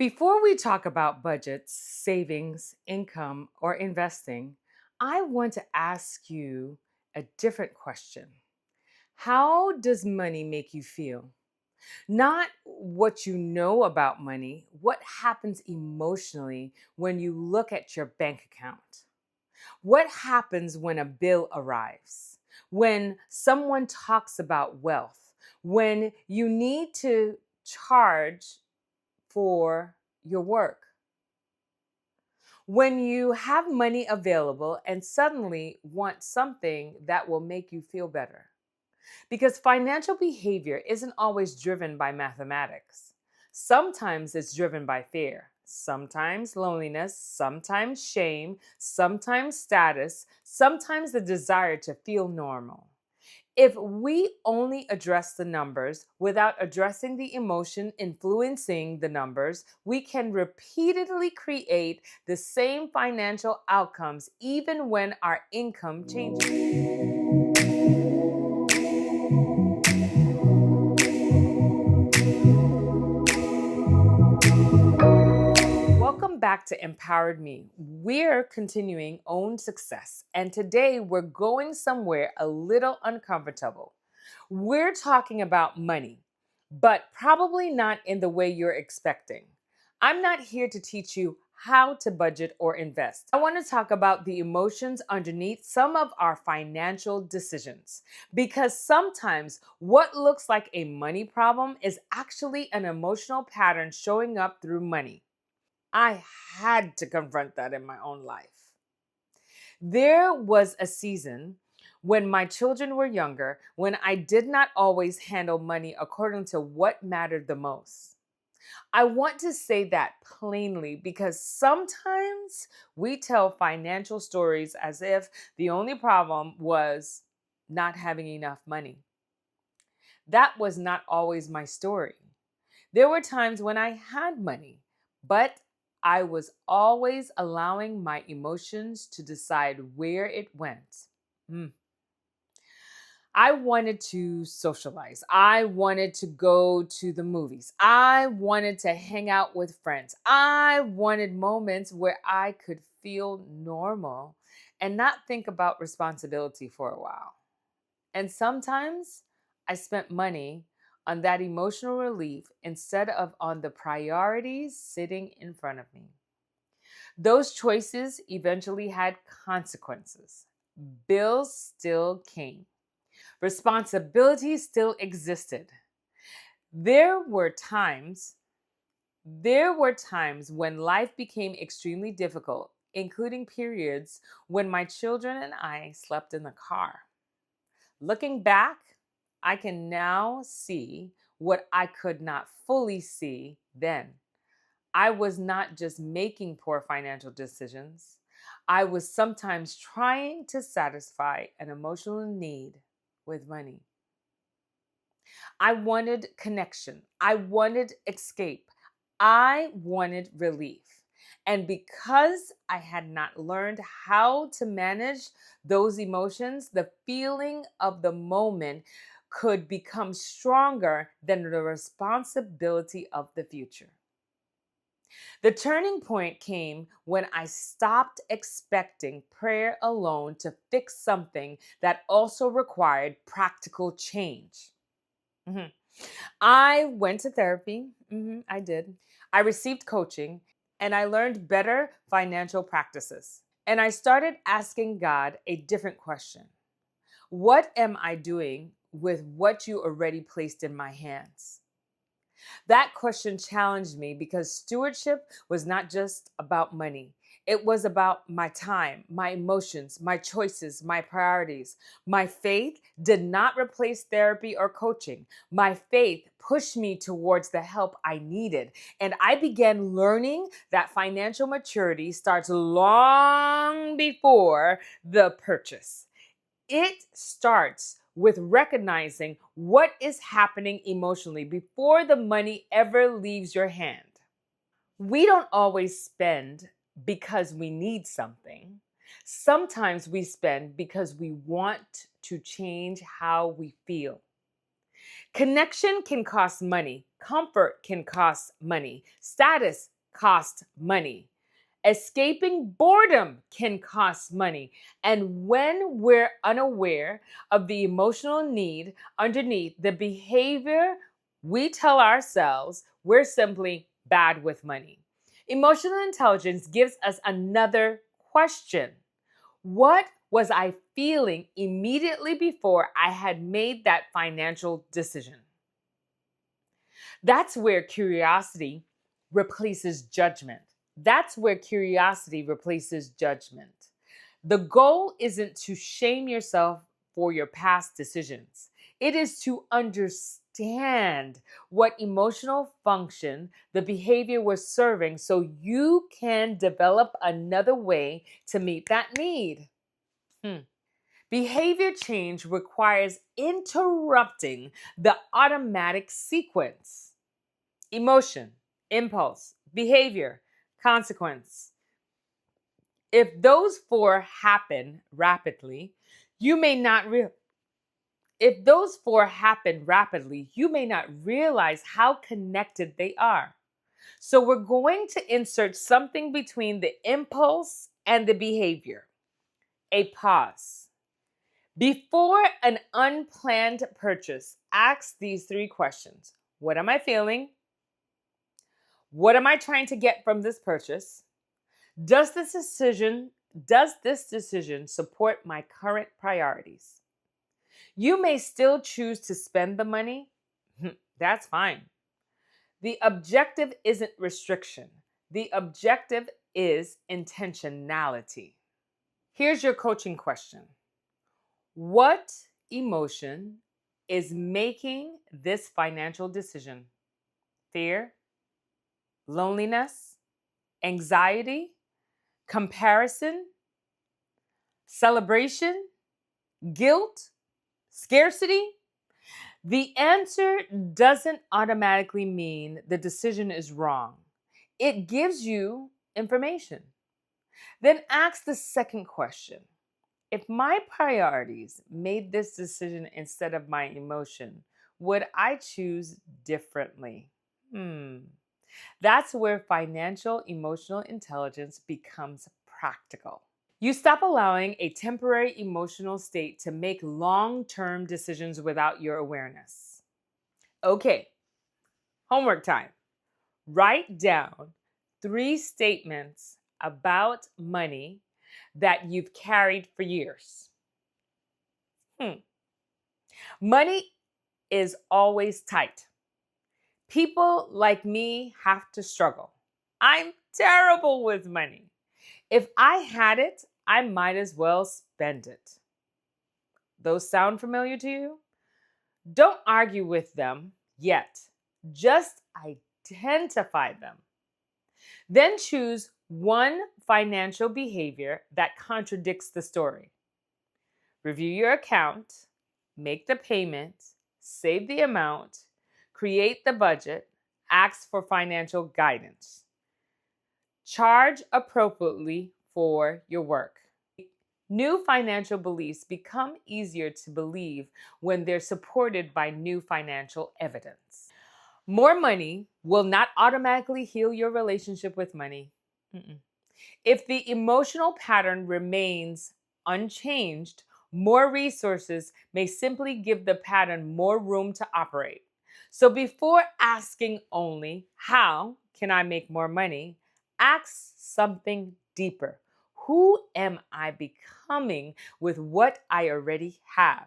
Before we talk about budgets, savings, income, or investing, I want to ask you a different question. How does money make you feel? Not what you know about money, what happens emotionally when you look at your bank account? What happens when a bill arrives? When someone talks about wealth? When you need to charge for your work? When you have money available and suddenly want something that will make you feel better. Because financial behavior isn't always driven by mathematics. Sometimes it's driven by fear, sometimes loneliness, sometimes shame, sometimes status, sometimes the desire to feel normal. If we only address the numbers without addressing the emotion influencing the numbers, we can repeatedly create the same financial outcomes even when our income changes. Welcome back to Empowered Me. We're continuing Own Success, and today we're going somewhere a little uncomfortable. We're talking about money, but probably not in the way you're expecting. I'm not here to teach you how to budget or invest. I want to talk about the emotions underneath some of our financial decisions because sometimes what looks like a money problem is actually an emotional pattern showing up through money. I had to confront that in my own life. There was a season when my children were younger when I did not always handle money according to what mattered the most. I want to say that plainly because sometimes we tell financial stories as if the only problem was not having enough money. That was not always my story. There were times when I had money, but I was always allowing my emotions to decide where it went. Mm. I wanted to socialize. I wanted to go to the movies. I wanted to hang out with friends. I wanted moments where I could feel normal and not think about responsibility for a while. And sometimes I spent money on that emotional relief instead of on the priorities sitting in front of me. Those choices eventually had consequences. Bills still came. Responsibilities still existed. There were times there were times when life became extremely difficult, including periods when my children and I slept in the car. Looking back, I can now see what I could not fully see then. I was not just making poor financial decisions, I was sometimes trying to satisfy an emotional need with money. I wanted connection, I wanted escape, I wanted relief. And because I had not learned how to manage those emotions, the feeling of the moment could become stronger than the responsibility of the future. The turning point came when I stopped expecting prayer alone to fix something that also required practical change. Mhm. I went to therapy. I did. I received coaching and I learned better financial practices. And I started asking God a different question. What am I doing with what you already placed in my hands? That question challenged me because stewardship was not just about money. It was about my time, my emotions, my choices, my priorities. My faith did not replace therapy or coaching. My faith pushed me towards the help I needed. And I began learning that financial maturity starts long before the purchase. It starts with recognizing what is happening emotionally before the money ever leaves your hand. We don't always spend because we need something. Sometimes we spend because we want to change how we feel. Connection can cost money. Comfort can cost money. Status costs money. Escaping boredom can cost money. And when we're unaware of the emotional need underneath the behavior, we tell ourselves we're simply bad with money. Emotional intelligence gives us another question. What was I feeling immediately before I had made that financial decision? That's where curiosity replaces judgment. That's where curiosity replaces judgment. The goal isn't to shame yourself for your past decisions. It is to understand what emotional function the behavior was serving so you can develop another way to meet that need. Behavior change requires interrupting the automatic sequence: emotion, impulse, behavior, consequence. If those four happen rapidly, you may not if those four happen rapidly, you may not realize how connected they are. So we're going to insert something between the impulse and the behavior: a pause. Before an unplanned purchase, ask these three questions. What am I feeling? What am I trying to get from this purchase? Does this decision support my current priorities? You may still choose to spend the money. That's fine. The objective isn't restriction. The objective is intentionality. Here's your coaching question. What emotion is making this financial decision? Fear, loneliness, anxiety, comparison, celebration, guilt, scarcity? The answer doesn't automatically mean the decision is wrong. It gives you information. Then ask the second question. If my priorities made this decision instead of my emotion, would I choose differently? That's where financial emotional intelligence becomes practical. You stop allowing a temporary emotional state to make long-term decisions without your awareness. Okay, homework time. Write down 3 statements about money that you've carried for years. Money is always tight. People like me have to struggle. I'm terrible with money. If I had it, I might as well spend it. Those sound familiar to you? Don't argue with them yet. Just identify them. Then choose one financial behavior that contradicts the story. Review your account, make the payment, save the amount, create the budget, ask for financial guidance. Charge appropriately for your work. New financial beliefs become easier to believe when they're supported by new financial evidence. More money will not automatically heal your relationship with money. If the emotional pattern remains unchanged, more resources may simply give the pattern more room to operate. So before asking only, how can I make more money? Ask something deeper. Who am I becoming with what I already have?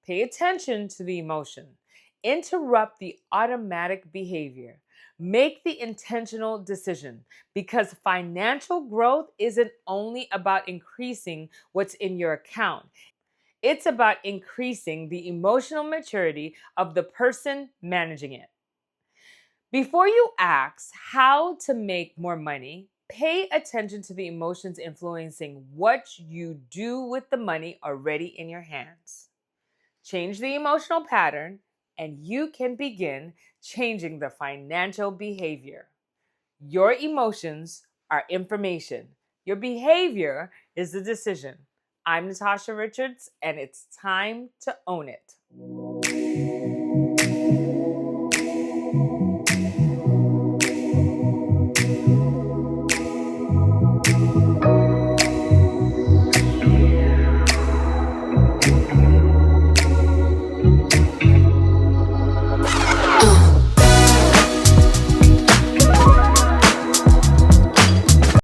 Pay attention to the emotion. Interrupt the automatic behavior. Make the intentional decision, because financial growth isn't only about increasing what's in your account. It's about increasing the emotional maturity of the person managing it. Before you ask how to make more money, pay attention to the emotions influencing what you do with the money already in your hands. Change the emotional pattern, and you can begin changing the financial behavior. Your emotions are information. Your behavior is the decision. I'm Natasha Richards, and it's time to own it.